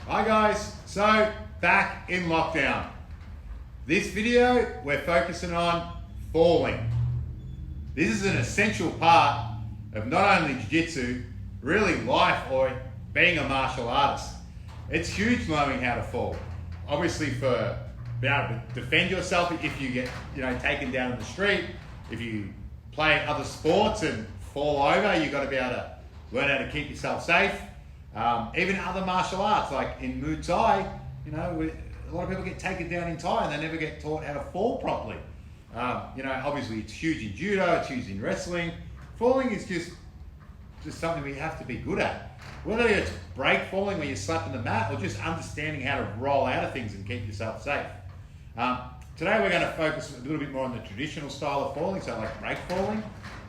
Hi guys, so back in lockdown. This video we're focusing on falling. This is an essential part of not only Jiu-Jitsu, really life or being a martial artist. It's huge knowing how to fall. Obviously for being able to defend yourself if you get taken down in the street, if you play other sports and fall over, you've got to be able to learn how to keep yourself safe. Even other martial arts, like in Muay Thai, a lot of people get taken down in Thai and they never get taught how to fall properly. Obviously it's huge in judo, it's huge in wrestling. Falling is just something we have to be good at. Whether it's break falling where you're slapping the mat or just understanding how to roll out of things and keep yourself safe. Today we're going to focus a little bit more on the traditional style of falling, so like break falling.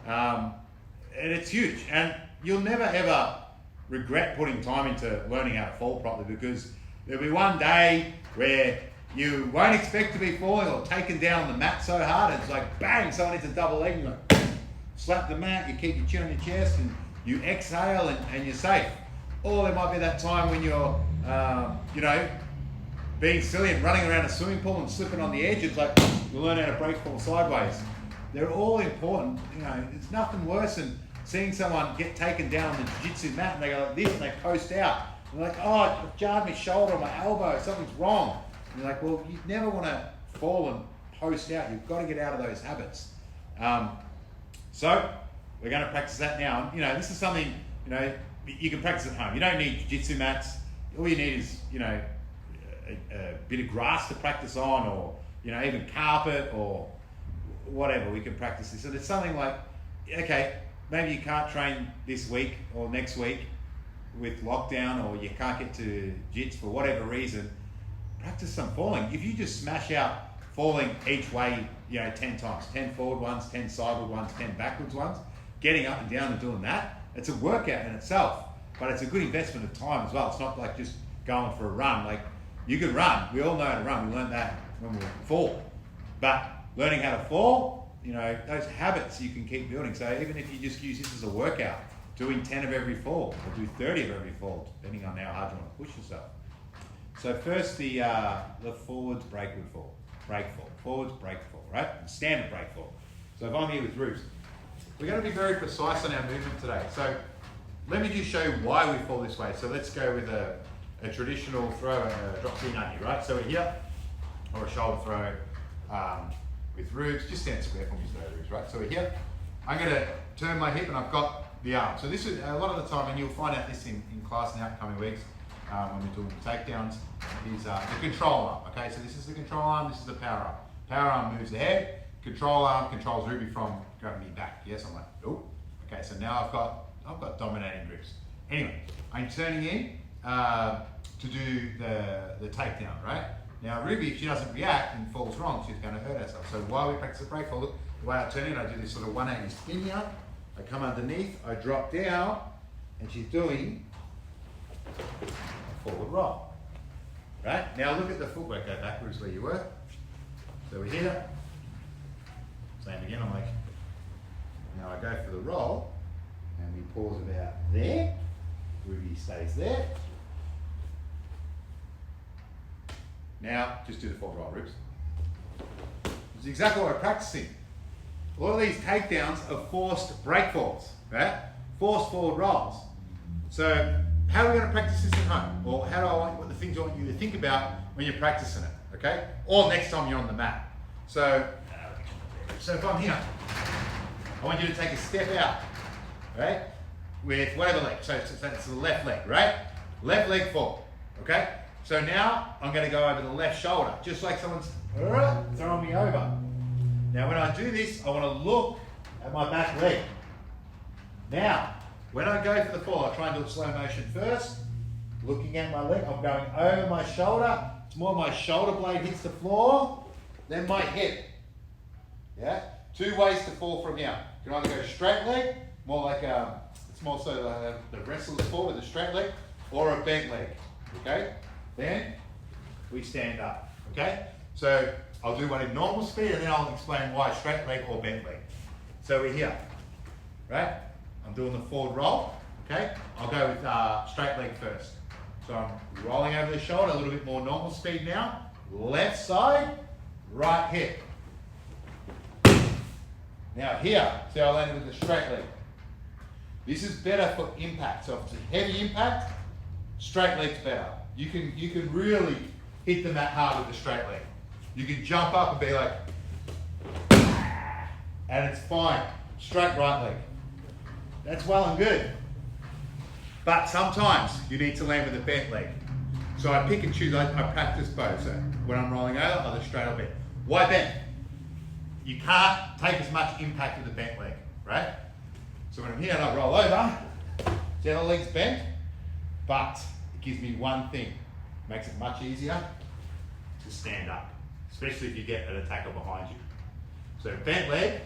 And it's huge. And you'll never ever regret putting time into learning how to fall properly, because there'll be one day where you won't expect to be falling or taken down on the mat so hard, and it's like bang, someone hits a double leg and you like slap the mat, you keep your chin on your chest and you exhale and you're safe. Or there might be that time when you're being silly and running around a swimming pool and slipping on the edge. It's like you learn how to break fall sideways. They're all important. It's nothing worse than seeing someone get taken down on the jiu-jitsu mat and they go like this and they post out. And they're like, oh, I've jarred my shoulder or my elbow, something's wrong. And you're like, well, you never want to fall and post out. You've got to get out of those habits. So we're going to practice that now. This is something, you can practice at home. You don't need jiu-jitsu mats. All you need is, a bit of grass to practice on, or, even carpet or whatever. We can practice this. So it's something like, okay, maybe you can't train this week or next week with lockdown, or you can't get to jits for whatever reason. Practice some falling. If you just smash out falling each way, 10 times, 10 forward ones, 10 sideward ones, 10 backwards ones, getting up and down and doing that, it's a workout in itself, but it's a good investment of time as well. It's not like just going for a run. Like, you can run. We all know how to run. We learned that when we were 4. But learning how to fall, those habits you can keep building. So even if you just use this as a workout, doing 10 of every fall, or do 30 of every fall, depending on how hard you want to push yourself. So first the forwards breakward fall, break fall, forwards break fall, right? Standard break fall. So if I'm here with Rubes, we're going to be very precise on our movement today. So let me just show you why we fall this way. So let's go with a traditional throw, a drop to unagi, right? So we're here, or a shoulder throw with Rubes. Just stand square for me today, Rubes, right? So we're here. I'm going to turn my hip and I've got the arm. So this is a lot of the time, and you'll find out this in class in the upcoming weeks when we're doing takedowns, is the control arm. Okay, so this is the control arm, this is the power arm. Power arm moves the head, control arm controls Ruby from grabbing me back. Yes, I'm like, oh. Okay, so now I've got dominating grips. Anyway, I'm turning in to do the takedown, right? Now Ruby, if she doesn't react and falls wrong, she's going to hurt herself. So while we practice the break fall, look, the way I turn in, I do this sort of 180 spin here. I come underneath, I drop down, and she's doing a forward roll. Right? Now look at the footwork, go backwards where you were. So we're here. Same again, I'm like, now I go for the roll, and we pause about there. Ruby stays there. Now, just do the forward roll, Ribs. It's exactly what we're practicing. A lot of these takedowns are forced break falls, right? Forced forward rolls. So, how are we going to practice this at home? Or what the things I want you to think about when you're practicing it, okay? Or next time you're on the mat. So if I'm here, I want you to take a step out, right? With whatever leg. So it's the left leg, right? Left leg forward, okay? So now I'm going to go over the left shoulder, just like someone's throwing me over. Now when I do this, I want to look at my back leg. Now, when I go for the fall, I try and do it slow motion first. Looking at my leg, I'm going over my shoulder. It's more my shoulder blade hits the floor, then my hip. Yeah? 2 ways to fall from here. You can either go straight leg, more like it's more so the wrestlers fall with a straight leg, or a bent leg. Okay? Then we stand up. Okay? So I'll do one in normal speed and then I'll explain why straight leg or bent leg. So we're here, right? I'm doing the forward roll, okay? I'll go with straight leg first. So I'm rolling over the shoulder, a little bit more normal speed now. Left side, right hip. Now here, see how I landed with the straight leg. This is better for impact. So if it's a heavy impact, straight leg's better. You can really hit the mat hard with the straight leg. You can jump up and be like, and it's fine. Straight right leg. That's well and good. But sometimes you need to land with a bent leg. So I pick and choose, I practice both. So when I'm rolling over, either straight or bent. Why bent? You can't take as much impact with a bent leg, right? So when I'm here and I roll over, the other leg's bent, but it gives me one thing. It makes it much easier to stand up, especially if you get an attacker behind you. So bent leg,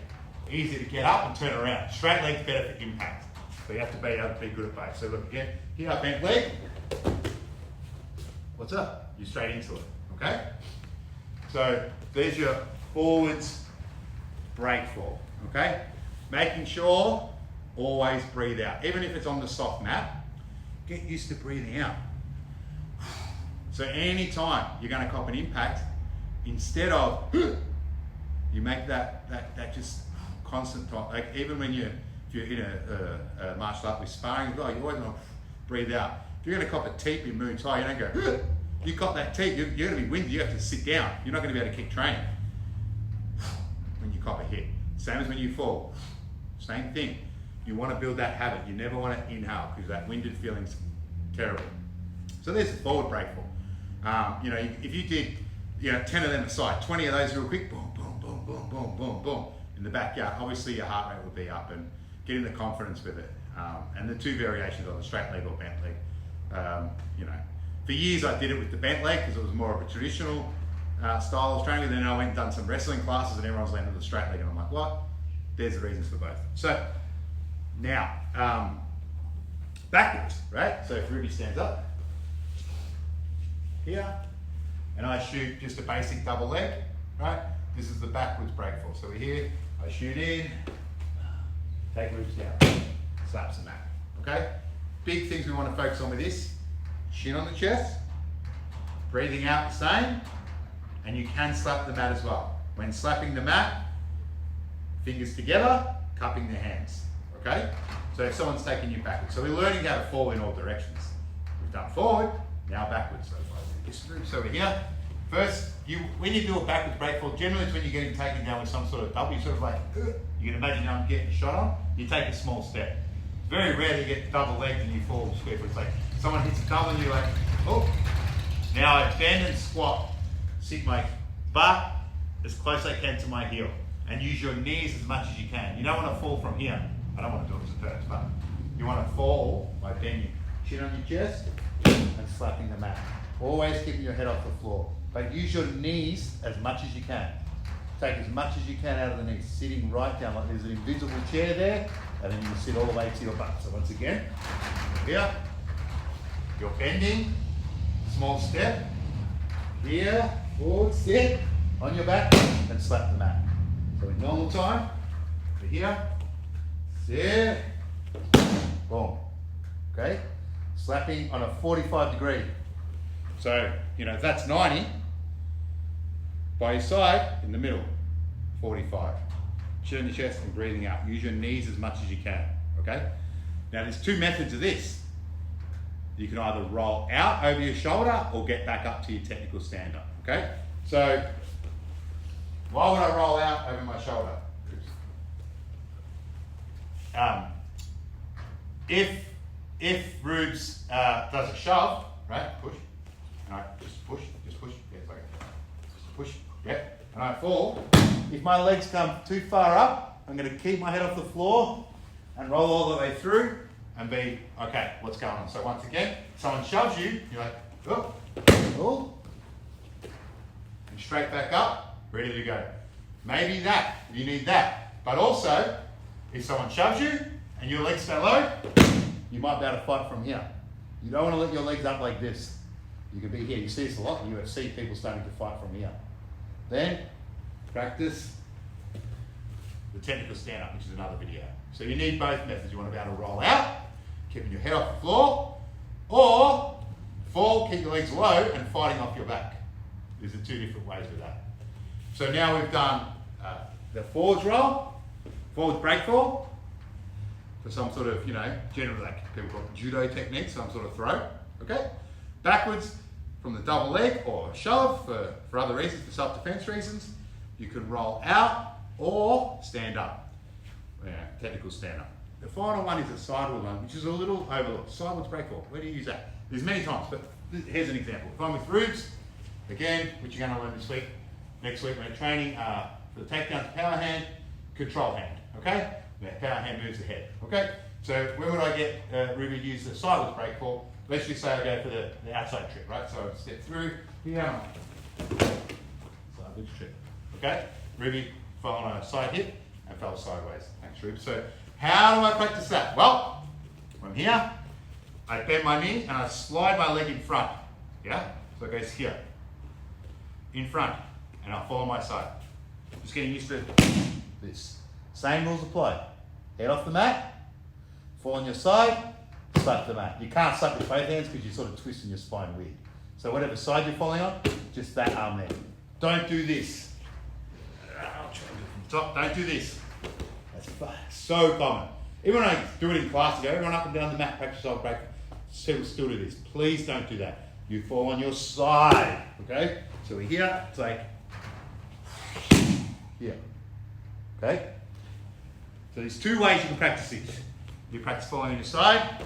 easy to get up and turn around. Straight leg's better for impact. So you have to be able to be good at both. So look again, here, bent leg. What's up? You're straight into it, okay? So there's your forwards break fall, okay? Making sure, always breathe out. Even if it's on the soft mat, get used to breathing out. So anytime you're gonna cop an impact, instead of, you make that just constant talk. Like even when if you're in a martial art with sparring, you always want to breathe out. If you're going to cop a teep in Muay Thai, you don't go, you cop that teep, you're going to be winded, you have to sit down. You're not going to be able to kick training when you cop a hit. Same as when you fall. Same thing. You want to build that habit. You never want to inhale because that winded feeling's terrible. So there's the forward break fall. If you did 10 of them aside, 20 of those real quick, boom, boom, boom, boom, boom, boom, boom, in the backyard, obviously your heart rate will be up and getting the confidence with it. And the two variations on the straight leg or bent leg. For years I did it with the bent leg because it was more of a traditional style of training. And then I went and done some wrestling classes and everyone's landed with the straight leg and I'm like, what? There's the reasons for both. So now, backwards, right? So if Ruby stands up, here, and I shoot just a basic double leg, right? This is the backwards break fall. So we're here, I shoot in, take roots down, slaps the mat, okay? Big things we want to focus on with this, chin on the chest, breathing out the same, and you can slap the mat as well. When slapping the mat, fingers together, cupping the hands, okay? So if someone's taking you backwards. So we're learning how to fall in all directions. We've done forward, now backwards. So we're here. First, when you do a backwards break fall, generally it's when you're getting taken down with some sort of double, you sort of like, you can imagine I'm getting shot on, you take a small step. It's very rare to get double legged and you fall square. It's like someone hits a double and you're like, oh. Now I bend and squat, sit my butt as close as I can to my heel and use your knees as much as you can. You don't want to fall from here. I don't want to do it as a first, but you want to fall by bending chin on your chest and slapping the mat. Always keeping your head off the floor. But use your knees as much as you can. Take as much as you can out of the knees, sitting right down, like there's an invisible chair there, and then you sit all the way to your butt. So once again, here, you're bending, small step, here, forward, sit, on your back, and slap the mat. So in normal time, we're here, sit, boom, okay? Slapping on a 45 degree. So, if that's 90, by your side, in the middle, 45. Chin on your chest and breathing out. Use your knees as much as you can, okay? Now there's two methods of this. You can either roll out over your shoulder or get back up to your technical stand-up, okay? So, why would I roll out over my shoulder? If Rubes does a shove, right, push, and I just push, yeah, it's like, just push, yeah, and I fall. If my legs come too far up, I'm going to keep my head off the floor and roll all the way through and be, okay, what's going on? So once again, someone shoves you, you're like, oh, and straight back up, ready to go. Maybe that, you need that. But also, if someone shoves you and your legs stay low, you might be able to fight from here. You don't want to let your legs up like this. You can be here. You see this a lot in UFC, people starting to fight from here. Then, practice the technical stand-up, which is another video. So you need both methods. You want to be able to roll out, keeping your head off the floor, or fall, keep your legs low, and fighting off your back. These are two different ways with that. So now we've done the forwards roll, forwards break fall, for some sort of, generally like people call it judo technique, some sort of throw, okay? Backwards from the double leg or shove for other reasons, for self-defense reasons. You can roll out or stand up, technical stand up. The final one is a sideward one, which is a little overlooked. Sidewards break fall, where do you use that? There's many times, but here's an example. If I'm with Rubes, again, which you're gonna learn this week, next week we're training for the takedown to power hand, control hand, okay? That power hand moves the head, okay? So when would I get Ruby to use the sideways break fall? Let's just say I go for the outside trip, right? So I step through, here, sideways trip, okay? Ruby fell on a side hip and fell sideways. Thanks, Ruby. So how do I practice that? Well, from here, I bend my knee and I slide my leg in front, yeah? So it goes here, in front, and I'll fall on my side. Just getting used to this. Same rules apply. Head off the mat, fall on your side, slap the mat. You can't slap with both hands because you're sort of twisting your spine weird. So whatever side you're falling on, just that arm there. Don't do this. I'll try to do it from the top. Don't do this. That's so common. Even when I do it in class, you go, everyone up and down the mat, practice side break. People still do this. Please don't do that. You fall on your side, okay? So we're here, it's like here, okay? So there's two ways you can practice this. You practice falling on your side,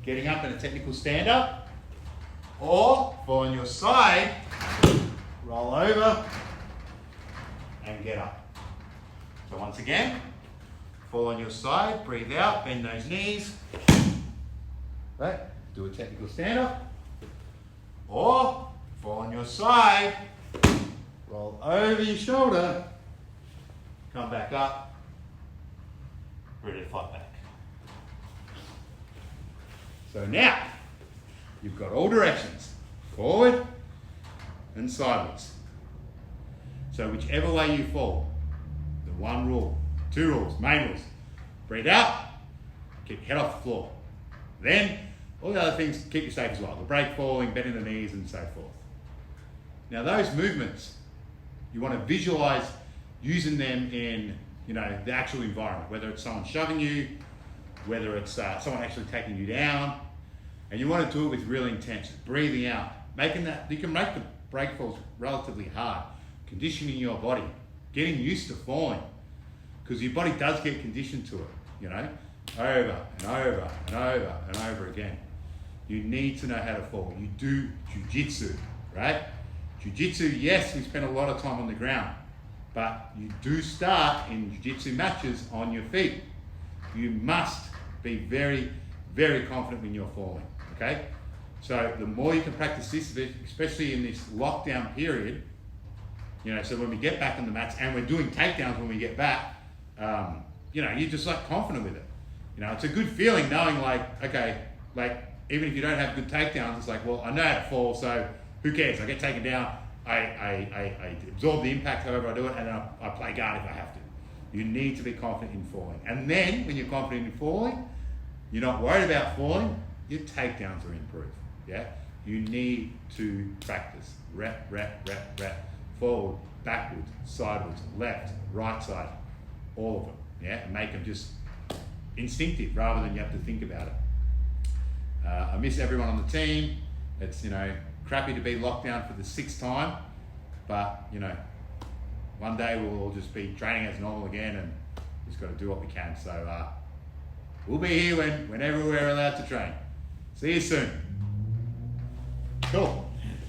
getting up in a technical stand-up, or fall on your side, roll over, and get up. So once again, fall on your side, breathe out, bend those knees, right? Do a technical stand-up, or fall on your side, roll over your shoulder, come back up, ready to fight back. So now, you've got all directions, forward and sideways. So whichever way you fall, the one rule, two rules, main rules. Breathe out, keep your head off the floor. Then, all the other things keep you safe as well. The break falling, bending the knees and so forth. Now those movements, you want to visualize using them in the actual environment, whether it's someone shoving you, whether it's someone actually taking you down, and you want to do it with real intention, breathing out, you can make the break falls relatively hard, conditioning your body, getting used to falling, because your body does get conditioned to it, over and over and over and over again. You need to know how to fall. You do Jiu-Jitsu, right? Jiu-Jitsu, yes, we spend a lot of time on the ground, but you do start in Jiu-Jitsu matches on your feet. You must be very, very confident when you're falling, okay? So the more you can practice this, especially in this lockdown period, so when we get back on the mats and we're doing takedowns when we get back, you're just like confident with it. It's a good feeling knowing even if you don't have good takedowns, it's like, well, I know how to fall, so who cares? I get taken down, I absorb the impact however I do it, and then I play guard if I have to. You need to be confident in falling. And then, when you're confident in falling, you're not worried about falling, your takedowns are improved, yeah? You need to practice. Rep, forward, backwards, sideways, left, right side, all of them, yeah? And make them just instinctive rather than you have to think about it. I miss everyone on the team. It's, crappy to be locked down for the 6th time, but, one day we'll all just be training as normal again and just got to do what we can. So we'll be here whenever we're allowed to train. See you soon. Cool.